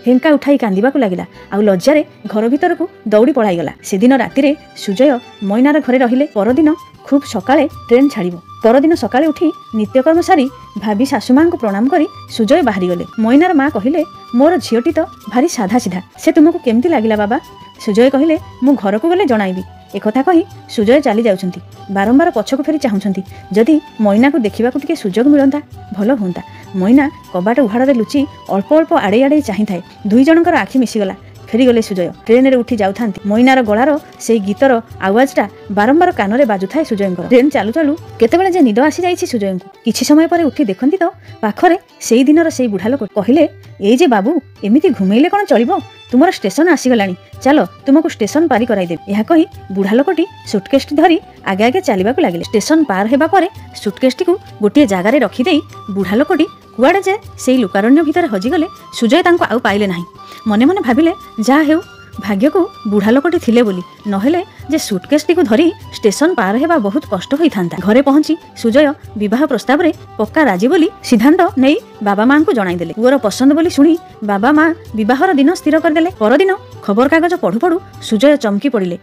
हेंका उठाई कांदिबाकु लागिला आउ लज्जारे घर भितरकू दौड़ी पळाईगला। सेदिन रातिरे सुजय मैनार घरे रहिले। परदिन खूब सकाळे ट्रेन छाड़िबो। परदिन सकाळे उठी नित्यकर्म सारी भाभी सासुमां को प्रणाम करी सुजय बाहरी गले। मैनार माँ कहिले मोर झीटी तो भारी साधा सीधा, से तुमको केमती लागिला बाबा? सुजय कहिले मु घर को गले जणाइबी। एकथा कही सुजय चली जाउछंती। बारंबार पछकु फेरी चाहुछंती जदि मैना को देखिबाकू टिके सुजोग मिलंता भल होंता। मैना कबाट उहाड़े लुचि अल्प अल्प आड़े आड़े चाही थाए। दुई जनकर आखि मिसीगला। फेरी गले सुजय। ट्रेन रे उठी जाउथांती। मैनार गଳାर सेई गीतर आवाजटा बारंबार कानरे बाजुथाए सुजयंकर। ट्रेन चालू चालू केतेबेले जे निद आसी जाइछि सुजयंकु। किछि समय परे उठी देखंती तो पाखरे सेई दिनर सेई बुढ़ा लोक। कहिले ए जे बाबू एमिति घुमेइले कोन चलिबो? तुमर स्टेशन आसीगलानी, चलो तुमको स्टेशन पारी कराई देबे। यह कही बुढ़ा लोकटी सुटकेसटी धरी आगे आगे चलिबाकू लागिले। स्टेशन पार हेबा परे सुटकेसटी को गोटे जगार रखिदेई बुढ़ा लोकटी कुआड़े जे सेई लुकारण्य भितर हजिगले। सुजय तांको आउ पाइले नाही। मने मने भाबिले जा हेउ भाग्य को बुढ़ा लोकटी थिले बोली, नहेले जे सुटकेसटी को धरी स्टेशन पार हेबा बहुत कष्ट होई थांता। घरे पहुंची सुजय विवाह प्रस्ताव रे पक्का राजी बोली सिद्धांत नहीं बाबा मां को जणाई देले। पुअर पसंद बोली शुणी बाबा मां विवाहर दिन स्थिर करदेले। परदिन खबर कागज पढ़ु पढ़ु सुजय चमकी पड़िले।